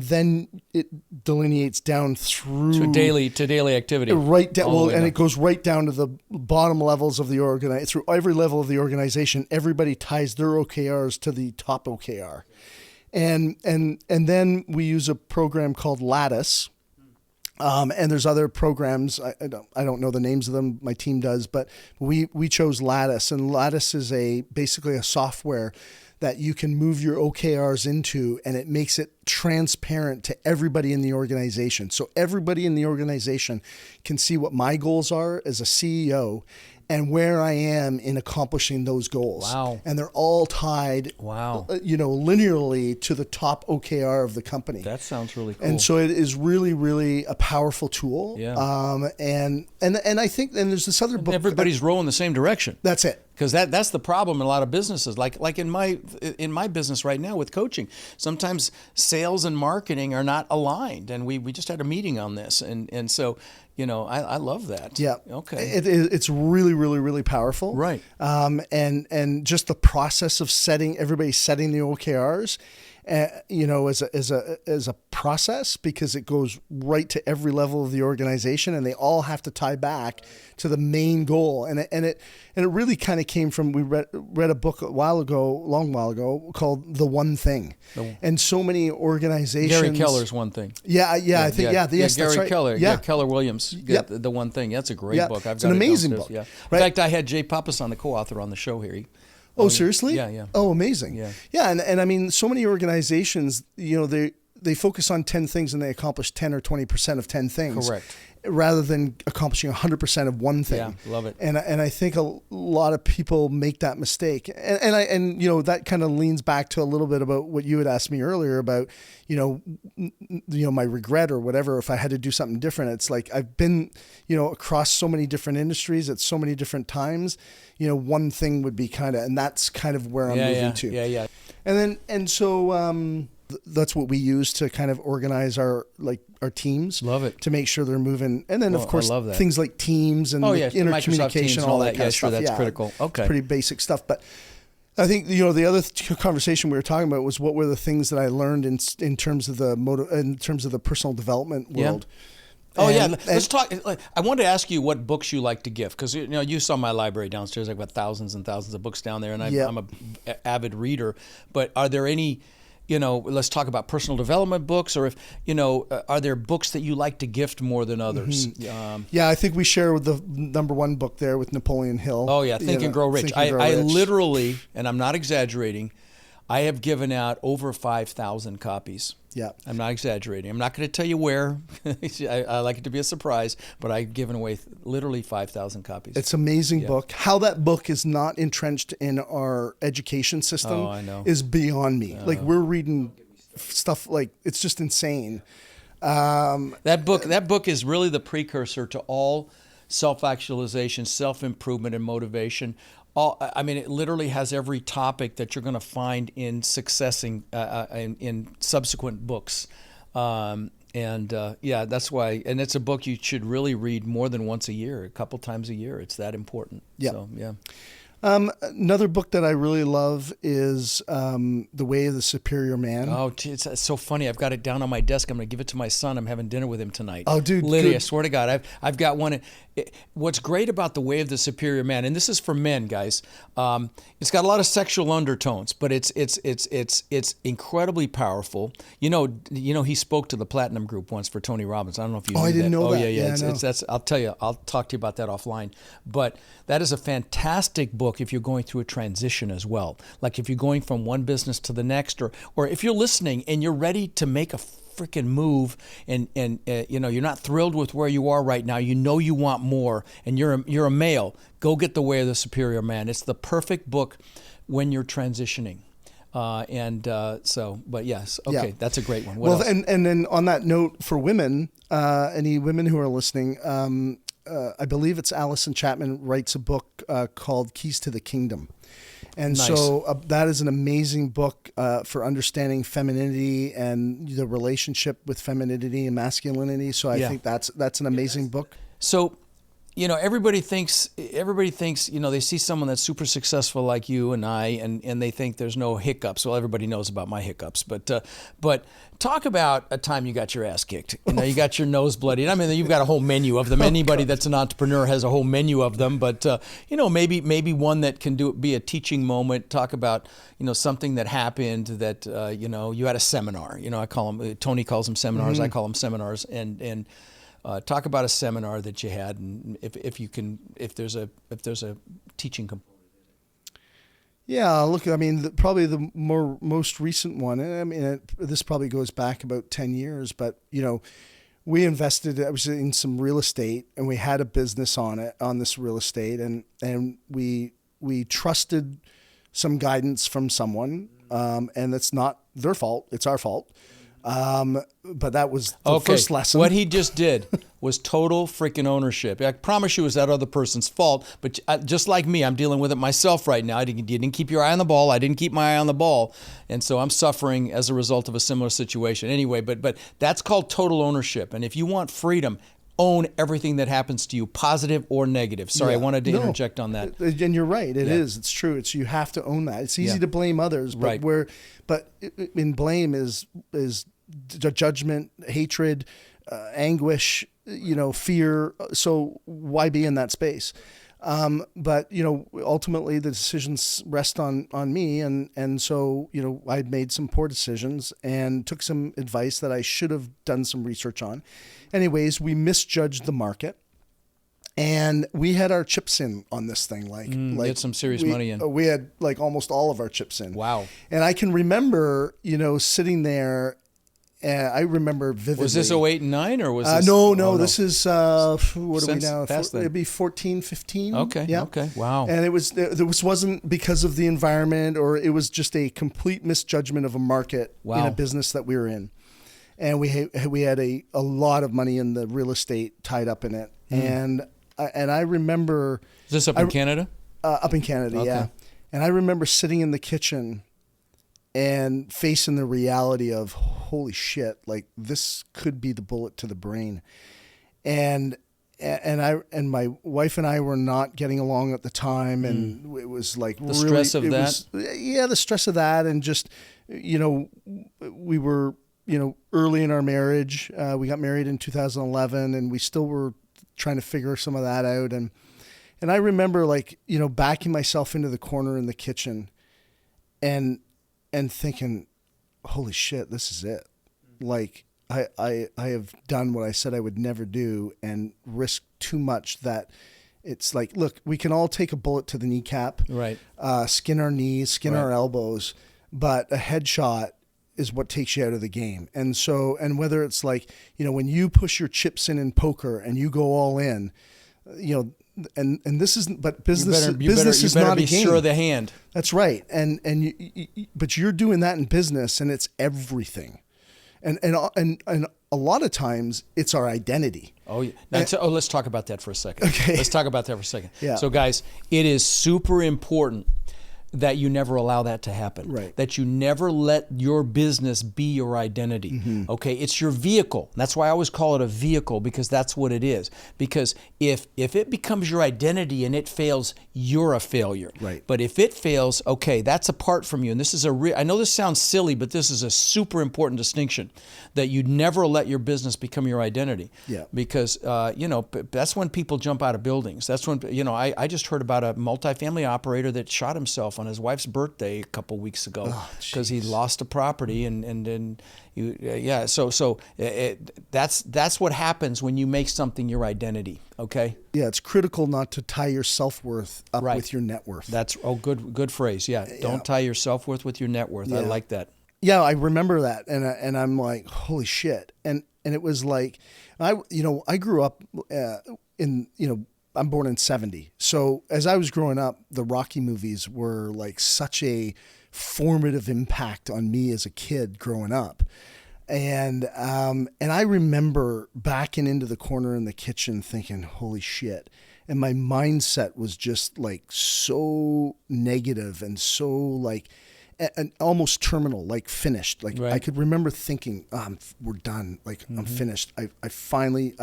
Speaker 2: then it delineates down through
Speaker 1: to daily activity,
Speaker 2: right down. And it goes right down to the bottom levels of the organization. Through every level of the organization, everybody ties their OKRs to the top OKR, and then we use a program called Lattice. And there's other programs. I don't know the names of them. My team does, but we chose Lattice, and Lattice is basically a software that you can move your OKRs into, and it makes it transparent to everybody in the organization. So everybody in the organization can see what my goals are as a CEO and where I am in accomplishing those goals.
Speaker 1: Wow.
Speaker 2: And they're all tied, linearly to the top OKR of the company.
Speaker 1: That sounds really cool.
Speaker 2: And so it is really, really a powerful tool.
Speaker 1: Yeah.
Speaker 2: And I think, and there's this other book.
Speaker 1: Everybody's rowing the same direction.
Speaker 2: That's it.
Speaker 1: Because that's the problem in a lot of businesses. Like in my business right now with coaching, sometimes sales and marketing are not aligned, and we just had a meeting on this, and so I love that.
Speaker 2: Yeah.
Speaker 1: Okay.
Speaker 2: It's really, really, really powerful.
Speaker 1: Right.
Speaker 2: And just the process of setting the OKRs. As a process, because it goes right to every level of the organization, and they all have to tie back to the main goal. And it really kind of came from, we read a book a long while ago called The One Thing. And so many organizations.
Speaker 1: Gary Keller's One Thing.
Speaker 2: Yes,
Speaker 1: Gary
Speaker 2: that's right.
Speaker 1: Keller. Yeah, Keller Williams.
Speaker 2: Yep.
Speaker 1: The One Thing. That's a great book.
Speaker 2: It's an amazing book.
Speaker 1: Yeah.
Speaker 2: Right?
Speaker 1: In fact, I had Jay Pappas on, the co-author, on the show here.
Speaker 2: Oh, seriously?
Speaker 1: Yeah.
Speaker 2: Oh, amazing.
Speaker 1: Yeah.
Speaker 2: Yeah, and I mean, so many organizations, they focus on 10 things and they accomplish 10 or 20% of 10 things.
Speaker 1: Correct.
Speaker 2: Rather than accomplishing 100% of one thing.
Speaker 1: Yeah, love it.
Speaker 2: And I think a lot of people make that mistake. And that kind of leans back to a little bit about what you had asked me earlier about, my regret or whatever, if I had to do something different. It's like I've been, across so many different industries at so many different times. One thing would be and that's kind of where I'm moving to.
Speaker 1: Yeah.
Speaker 2: And so that's what we use to kind of organize our teams.
Speaker 1: Love it.
Speaker 2: To make sure they're moving. And then, of course, things like Teams and intercommunication, all that kind of stuff.
Speaker 1: That's critical. Okay.
Speaker 2: It's pretty basic stuff. But I think, the other conversation we were talking about was what were the things that I learned in terms of the personal development world.
Speaker 1: Yeah. Let's talk. I wanted to ask you what books you like to gift, because you saw my library downstairs. I've got thousands and thousands of books down there, and I'm an avid reader. But are there any, let's talk about personal development books, or if are there books that you like to gift more than others?
Speaker 2: Mm-hmm. I think we share the number one book there with Napoleon Hill.
Speaker 1: Oh yeah, Think and Grow Rich. I literally, and I'm not exaggerating, I have given out over 5,000 copies.
Speaker 2: Yeah,
Speaker 1: I'm not exaggerating. I'm not going to tell you where. I like it to be a surprise, but I've given away literally 5,000 copies.
Speaker 2: It's an amazing book. How that book is not entrenched in our education system is beyond me. We're reading stuff it's just insane.
Speaker 1: That book is really the precursor to all self-actualization, self-improvement, and motivation. It literally has every topic that you're going to find in in subsequent books. That's why. And it's a book you should really read more than once a year, a couple times a year. It's that important.
Speaker 2: Yeah.
Speaker 1: So, yeah.
Speaker 2: Another book that I really love is The Way of the Superior Man.
Speaker 1: Oh, it's so funny. I've got it down on my desk. I'm going to give it to my son. I'm having dinner with him tonight.
Speaker 2: Oh, dude.
Speaker 1: Lydia,
Speaker 2: good.
Speaker 1: I swear to God, I've got one. What's great about The Way of the Superior Man, and this is for men, guys, it's got a lot of sexual undertones, but it's incredibly powerful. He spoke to the Platinum Group once for Tony Robbins. I don't know if you knew that.
Speaker 2: I didn't know that.
Speaker 1: Yeah. I'll tell you. I'll talk to you about that offline. But that is a fantastic book if you're going through a transition as well. Like if you're going from one business to the next, or if you're listening and you're ready to make a freaking move, and you're not thrilled with where you are right now. You want more, and you're a male. Go get The Way of the Superior Man. It's the perfect book when you're transitioning. But yes, okay, yeah. That's a great one. What else?
Speaker 2: And then on that note, for women, any women who are listening, I believe it's Allison Chapman writes a book called Keys to the Kingdom. And nice. So that is an amazing book for understanding femininity and the relationship with femininity and masculinity. So I think that's an amazing book.
Speaker 1: So, everybody thinks, they see someone that's super successful like you and I, and they think there's no hiccups. Well, everybody knows about my hiccups, but talk about a time you got your ass kicked. You got your nose bloodied. I mean, you've got a whole menu of them. Anybody that's an entrepreneur has a whole menu of them, but maybe one that can be a teaching moment. Talk about, something that happened that, you had a seminar. I call them, Tony calls them seminars. Mm-hmm. I call them seminars, and talk about a seminar that you had, and if there's a teaching component.
Speaker 2: Yeah, look, probably the most recent one, and this probably goes back about 10 years, but we invested. I was in some real estate, and we had a business on this real estate, and we trusted some guidance from someone, and it's not their fault; it's our fault. But that was the first lesson.
Speaker 1: What he just did was total freaking ownership. I promise you it was that other person's fault, but just like me, I'm dealing with it myself right now. You didn't keep your eye on the ball. I didn't keep my eye on the ball. And so I'm suffering as a result of a similar situation. Anyway, but that's called total ownership. And if you want freedom, own everything that happens to you, positive or negative. Sorry, I wanted to interject on that.
Speaker 2: And you're right. It is. It's true. You have to own that. It's easy to blame others, but in blame is judgment, hatred, anguish, fear. So why be in that space? But ultimately the decisions rest on me. And so, I made some poor decisions and took some advice that I should have done some research on. Anyways, we misjudged the market and we had our chips in on this thing.
Speaker 1: We had some serious money in.
Speaker 2: We had almost all of our chips in.
Speaker 1: Wow.
Speaker 2: And I can remember, sitting there. I remember vividly.
Speaker 1: Was this 08 and 09 or was this?
Speaker 2: No. This is, what are we now?
Speaker 1: It'd
Speaker 2: be 14, 15.
Speaker 1: Okay.
Speaker 2: Yeah.
Speaker 1: Okay. Wow.
Speaker 2: And it wasn't because of the environment, or it was just a complete misjudgment of a market in a business that we were in. And we had a lot of money in the real estate tied up in it. And I remember.
Speaker 1: Is this up in Canada?
Speaker 2: Up in Canada, yeah. And I remember sitting in the kitchen and facing the reality of, holy shit, this could be the bullet to the brain. And my wife and I were not getting along at the time, and it was the
Speaker 1: stress of that.
Speaker 2: The stress of that, and just we were early in our marriage. We got married in 2011, and we still were trying to figure some of that out. And I remember backing myself into the corner in the kitchen, and thinking, holy shit, this is it. I have done what I said I would never do and risk too much that it's look, we can all take a bullet to the kneecap,
Speaker 1: right?
Speaker 2: Skin our knees, skin our elbows, but a headshot is what takes you out of the game. And so, and whether it's when you push your chips in poker and you go all in, and this isn't, but business is not a game. You better be sure of
Speaker 1: the hand.
Speaker 2: That's right. But you're doing that in business, and it's everything. And a lot of times it's our identity.
Speaker 1: Oh, yeah. Let's talk about that for a second.
Speaker 2: Okay.
Speaker 1: Let's talk about that for a second.
Speaker 2: Yeah.
Speaker 1: So guys, it is super important that you never allow that to happen.
Speaker 2: Right.
Speaker 1: That you never let your business be your identity. Mm-hmm. Okay. It's your vehicle. That's why I always call it a vehicle, because that's what it is. Because if it becomes your identity and it fails, you're a failure.
Speaker 2: Right.
Speaker 1: But if it fails, okay, that's apart from you. And this is I know this sounds silly, but this is a super important distinction, that you never let your business become your identity.
Speaker 2: Yeah.
Speaker 1: Because, that's when people jump out of buildings. That's when, I just heard about a multifamily operator that shot himself on his wife's birthday a couple weeks ago because he lost a property that's what happens when you make something your identity. Okay.
Speaker 2: Yeah, it's critical not to tie your self-worth up with your net worth.
Speaker 1: That's good phrase. Yeah, don't tie your self-worth with your net worth. Yeah. I like that.
Speaker 2: Yeah, I remember that, and I'm like, holy shit, and it was I grew up I'm born in 1970. So as I was growing up, the Rocky movies were such a formative impact on me as a kid growing up. And I remember backing into the corner in the kitchen thinking, holy shit. And my mindset was just so negative and so and almost terminal, finished. Right. I could remember thinking, we're done. I'm finished. I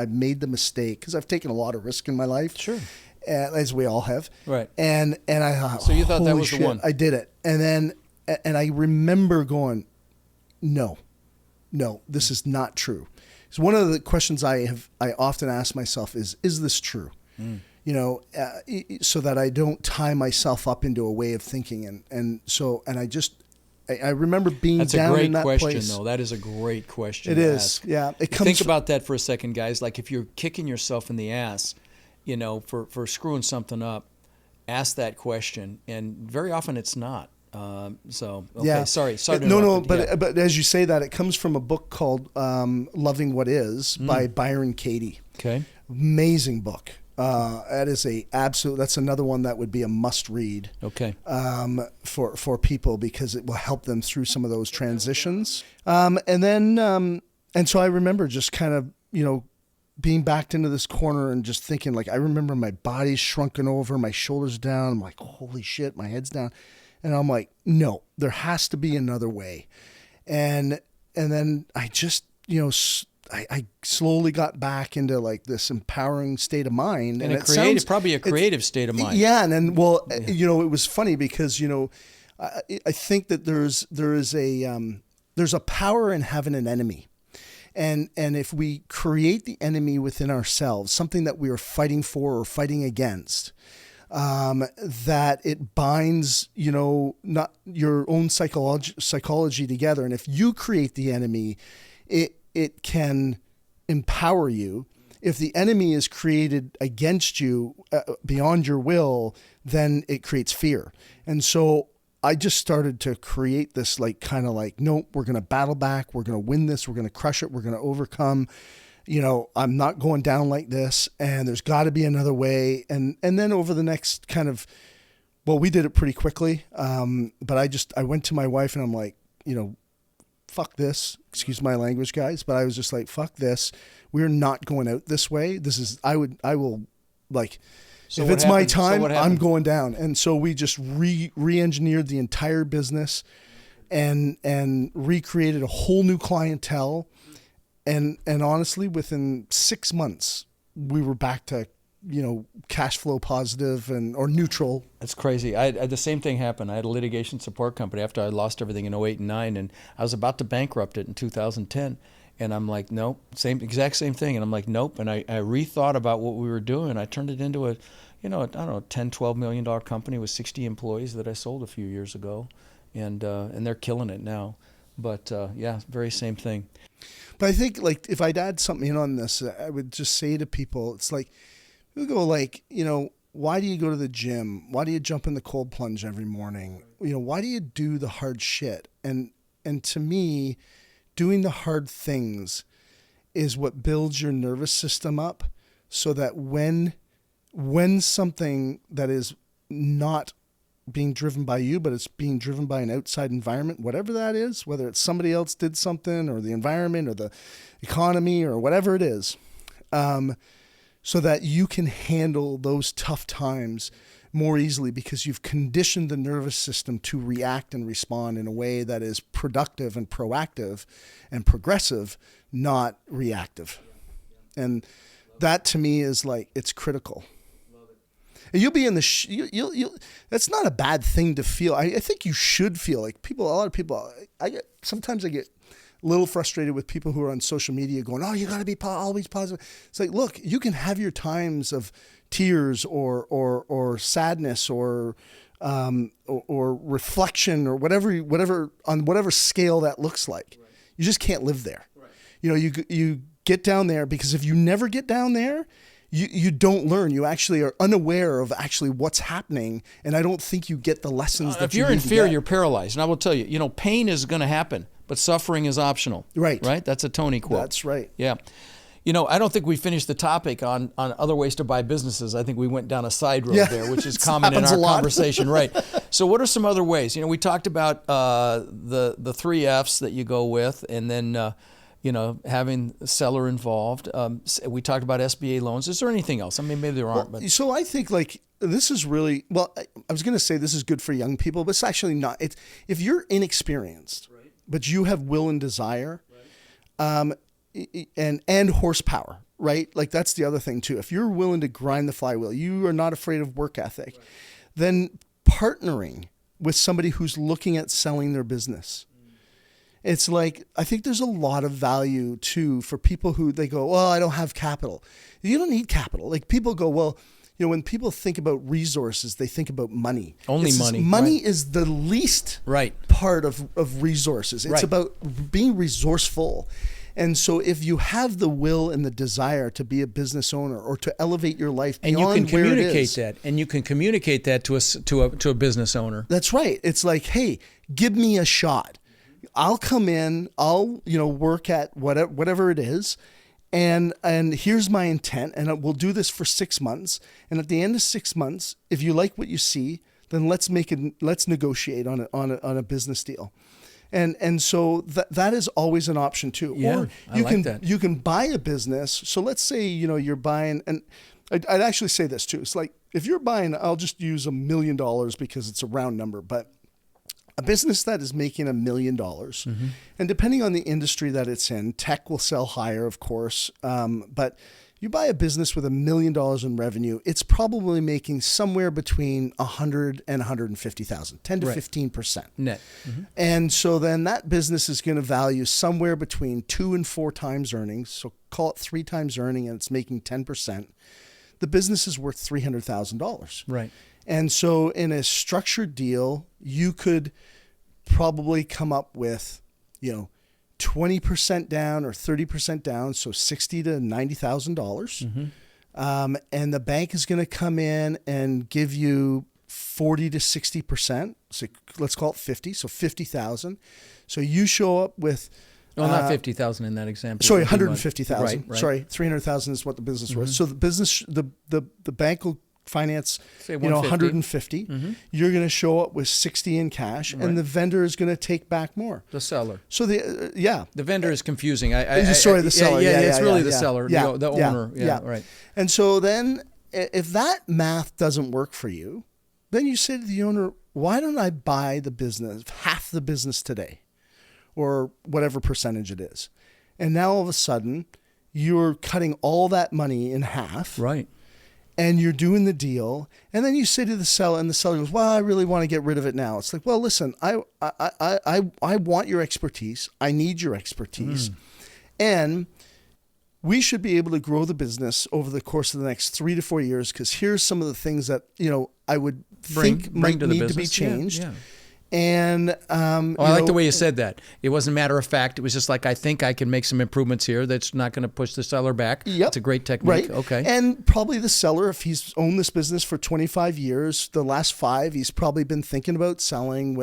Speaker 2: made the mistake, because I've taken a lot of risk in my life. Sure. As we all have.
Speaker 1: Right.
Speaker 2: And I thought,
Speaker 1: so you thought that was
Speaker 2: shit,
Speaker 1: the one.
Speaker 2: I did it. And then, and I remember going, no, this is not true. So one of the questions I often ask myself is this true? Mm. So that I don't tie myself up into a way of thinking. I remember being down in that place. That's a great
Speaker 1: question, though. That is a great question.
Speaker 2: It is, yeah.
Speaker 1: Think about that for a second, guys. If you're kicking yourself in the ass, for screwing something up, ask that question. And very often it's not.
Speaker 2: Yeah.
Speaker 1: Sorry.
Speaker 2: But as you say that, it comes from a book called Loving What Is by Byron Katie.
Speaker 1: Okay.
Speaker 2: Amazing book. That is that's another one that would be a must read.
Speaker 1: Okay.
Speaker 2: For people, because it will help them through some of those transitions. And so I remember just kind of, being backed into this corner and just thinking, like, I remember my body's shrunken over, my shoulders down. I'm like, holy shit, my head's down. And I'm like, no, there has to be another way. And then I just, I slowly got back into like this empowering state of mind.
Speaker 1: And probably a creative state of mind.
Speaker 2: Yeah. And then, it was funny because, I think that there's a power in having an enemy. And if we create the enemy within ourselves, something that we are fighting for or fighting against, that it binds, not your own psychology together. And if you create the enemy, it can empower you. If the enemy is created against you beyond your will, then it creates fear. And so I just started to create this nope, we're going to battle back. We're going to win this. We're going to crush it. We're going to overcome. I'm not going down like this, and there's got to be another way. And then over the next we did it pretty quickly. But I went to my wife and I'm like, fuck this, excuse my language, guys. But I was just like, fuck this. We're not going out this way. I will so if it's happened? My time, I'm going down. And so we just re-engineered the entire business and recreated a whole new clientele. And honestly, within 6 months, we were back to, cash flow positive or neutral.
Speaker 1: That's crazy. I had the same thing happen. I had a litigation support company after I lost everything in 08 and 09, and I was about to bankrupt it in 2010. And I'm like, nope, exact same thing. And I'm like, nope. And I rethought about what we were doing. I turned it into a, $10, $12 million company with 60 employees that I sold a few years ago. And they're killing it now. But very same thing.
Speaker 2: But I think if I'd add something in on this, I would just say to people, it's like, we go why do you go to the gym? Why do you jump in the cold plunge every morning? Why do you do the hard shit? And to me, doing the hard things is what builds your nervous system up so that when something that is not being driven by you, but it's being driven by an outside environment, whatever that is, whether it's somebody else did something or the environment or the economy or whatever it is, so that you can handle those tough times more easily because you've conditioned the nervous system to react and respond in a way that is productive and proactive and progressive, not reactive. And that to me is it's critical. And you'll be in that's not a bad thing to feel. I think you should feel a lot of people, sometimes I get a little frustrated with people who are on social media going, oh, you got to be always positive. It's like, look, you can have your times of tears or sadness or reflection or whatever on whatever scale that looks like. Right. You just can't live there. Right. You get down there because if you never get down there, you don't learn. You actually are unaware of actually what's happening, and I don't think you get the lessons that
Speaker 1: if you're in fear, you're paralyzed. And I will tell you, pain is going to happen, but suffering is optional.
Speaker 2: Right.
Speaker 1: Right? That's a Tony quote.
Speaker 2: That's right.
Speaker 1: Yeah. I don't think we finished the topic on other ways to buy businesses. I think we went down a side road there, which is common in our conversation. Right. So what are some other ways? We talked about the 3 F's that you go with, and then having the seller involved. We talked about SBA loans. Is there anything else? I mean, maybe there aren't. But
Speaker 2: so I think this is really, I was going to say this is good for young people, but it's actually not. It's if you're inexperienced, right, but you have will and desire, right, and horsepower, right? That's the other thing too. If you're willing to grind the flywheel, you are not afraid of work ethic, right, then partnering with somebody who's looking at selling their business. It's I think there's a lot of value too for people who they go, well, I don't have capital. You don't need capital. People go, well, when people think about resources, they think about money.
Speaker 1: Only money.
Speaker 2: Money
Speaker 1: right.
Speaker 2: is the least
Speaker 1: right.
Speaker 2: part of resources. It's
Speaker 1: right.
Speaker 2: about being resourceful. And so if you have the will and the desire to be a business owner or to elevate your life beyond where it is. And you can communicate
Speaker 1: that. And you can communicate that to a business owner.
Speaker 2: That's right. It's hey, give me a shot. I'll come in, I'll, work at whatever it is, And here's my intent, and we'll do this for 6 months. And at the end of 6 months, if you like what you see, then let's negotiate on a business deal. And so that is always an option too.
Speaker 1: Yeah,
Speaker 2: or you can buy a business. So let's say, you're buying, and I'd actually say this too. It's like, if you're buying, I'll just use $1 million because it's a round number, but a business that is making $1 million, and depending on the industry that it's in, tech will sell higher, of course. But you buy a business with $1 million in revenue, it's probably making somewhere between $100,000 and $150,000, 10 to 15%
Speaker 1: net.
Speaker 2: And so then that business is going to value somewhere between 2 and 4 times earnings. So call it 3 times earning, and it's making 10%. The business is worth $300,000.
Speaker 1: Right.
Speaker 2: And so in a structured deal, you could probably come up with, 20% down or 30% down, so $60,000 to $90,000. And the bank is going to come in and give you 40 to 60%. So let's call it 50. So 50,000. So you show up with.
Speaker 1: Well, not 50,000 in that example.
Speaker 2: Sorry, 150,000.
Speaker 1: Right.
Speaker 2: Sorry, 300,000 is what the business was. So the business, the bank will finance,
Speaker 1: say 150.
Speaker 2: You're going to show up with 60 in cash, and the vendor is going to take back more.
Speaker 1: The seller.
Speaker 2: So the
Speaker 1: vendor is confusing.
Speaker 2: The seller.
Speaker 1: Yeah, it's really the seller, the owner. Yeah, right.
Speaker 2: And so then, if that math doesn't work for you, then you say to the owner, "Why don't I buy the business, half the business today, or whatever percentage it is?" And now all of a sudden, you're cutting all that money in half.
Speaker 1: Right.
Speaker 2: And you're doing the deal, and then you say to the seller, and the seller goes, "Well, I really want to get rid of it now." It's like, well, listen, I want your expertise. I need your expertise, and we should be able to grow the business over the course of the next 3 to 4 years. Because here's some of the things that I would think might need to be changed.
Speaker 1: Yeah.
Speaker 2: And
Speaker 1: I like the way you said that. It wasn't matter of fact. It was just like, I think I can make some improvements here that's not going to push the seller back.
Speaker 2: Yep.
Speaker 1: It's a great technique.
Speaker 2: Right.
Speaker 1: Okay.
Speaker 2: And probably the seller, if he's owned this business for 25 years, the last 5, he's probably been thinking about selling,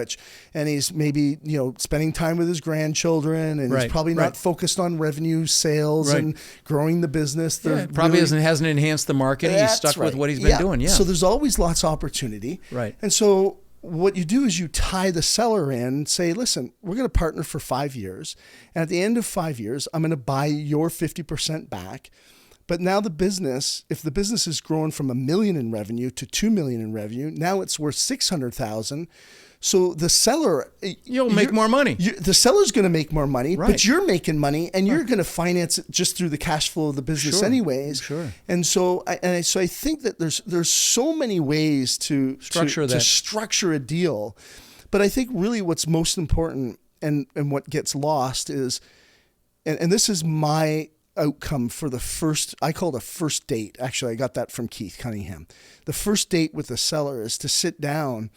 Speaker 2: and he's maybe, spending time with his grandchildren, and he's probably not focused on revenue, sales, and growing the business.
Speaker 1: Probably hasn't enhanced the marketing. He's stuck with what he's been doing. Yeah.
Speaker 2: So there's always lots of opportunity.
Speaker 1: Right.
Speaker 2: And so what you do is you tie the seller in, say, listen, we're going to partner for 5 years. And at the end of 5 years, I'm going to buy your 50% back. But now the business, if the business is growing from $1 million in revenue to $2 million in revenue, now it's worth $600,000. So the seller,
Speaker 1: you'll make more money.
Speaker 2: The seller's going to make more money, but you're making money, and you're going to finance it just through the cash flow of the business, anyways.
Speaker 1: Sure.
Speaker 2: And so, I think that there's so many ways to structure a deal, but I think really what's most important and what gets lost is, and this is my outcome for the first, I call it a first date. Actually, I got that from Keith Cunningham. The first date with the seller is to sit down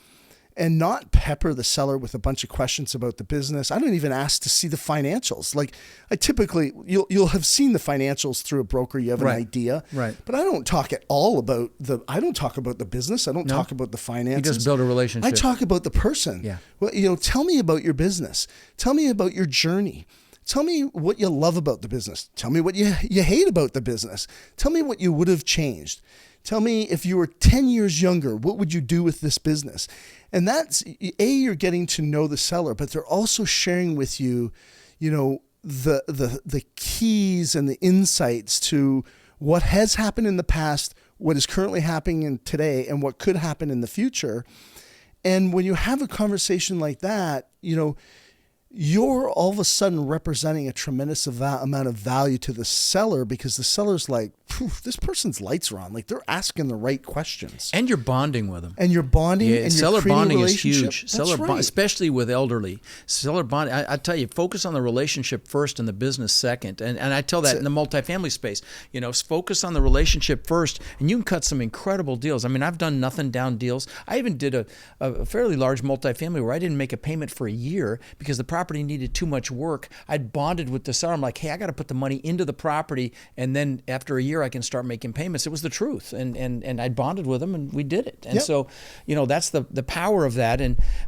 Speaker 2: and not pepper the seller with a bunch of questions about the business. I don't even ask to see the financials. Like, I typically, you'll have seen the financials through a broker. You have an idea, but I don't talk at all about I don't talk about the business. I don't talk about the finances.
Speaker 1: You just build a relationship.
Speaker 2: I talk about the person.
Speaker 1: Yeah.
Speaker 2: Well, tell me about your business. Tell me about your journey. Tell me what you love about the business. Tell me what you hate about the business. Tell me what you would have changed. Tell me, if you were 10 years younger, what would you do with this business? And that's, you're getting to know the seller, but they're also sharing with you, the keys and the insights to what has happened in the past, what is currently happening today, and what could happen in the future. And when you have a conversation like that, you're all of a sudden representing a tremendous amount of value to the seller, because the seller's like, this person's lights are on. Like, they're asking the right questions.
Speaker 1: And you're bonding with them.
Speaker 2: And you're bonding.
Speaker 1: Yeah,
Speaker 2: and
Speaker 1: seller
Speaker 2: you're
Speaker 1: bonding is
Speaker 2: huge.
Speaker 1: Especially with elderly. Seller bonding, I tell you, focus on the relationship first and the business second. And I tell that in the multifamily space. Focus on the relationship first, and you can cut some incredible deals. I mean, I've done nothing down deals. I even did a fairly large multifamily where I didn't make a payment for a year because the property property needed too much work, I'd bonded with the seller. I'm like, hey, I got to put the money into the property, and then after a year I can start making payments. It was the truth, and I bonded with them, and we did it. And so, that's the power of that.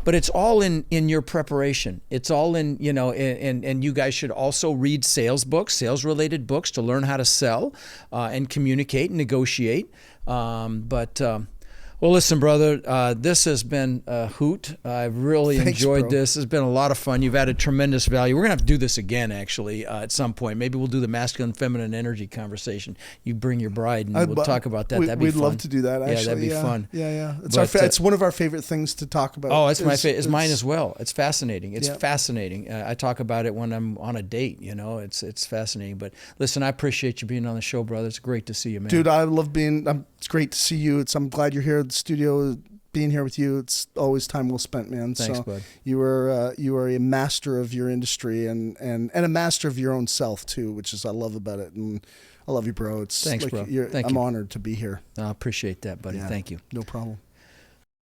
Speaker 1: But it's all in your preparation. It's all in, and you guys should also read sales books, sales related books, to learn how to sell and communicate and negotiate. Well, listen, brother, this has been a hoot. I've really enjoyed this. It's been a lot of fun. You've added tremendous value. We're going to have to do this again, actually, at some point. Maybe we'll do the masculine, feminine energy conversation. You bring your bride, and we'll talk about that. That'd be fun.
Speaker 2: We'd love to do that, actually.
Speaker 1: Yeah, that'd be fun.
Speaker 2: Yeah. It's one of our favorite things to talk about.
Speaker 1: Oh, it's mine as well. It's fascinating. It's fascinating. I talk about it when I'm on a date. It's fascinating. But listen, I appreciate you being on the show, brother. It's great to see you, man.
Speaker 2: Dude, I love being. It's great to see you. I'm glad you're here at the studio. Being here with you, it's always time well spent, man.
Speaker 1: Thanks, bud.
Speaker 2: You are a master of your industry and a master of your own self too, which is I love about it. And I love you, bro.
Speaker 1: Thanks, bro.
Speaker 2: I'm honored to be here.
Speaker 1: I appreciate that, buddy.
Speaker 2: Yeah,
Speaker 1: Thank you.
Speaker 2: No problem.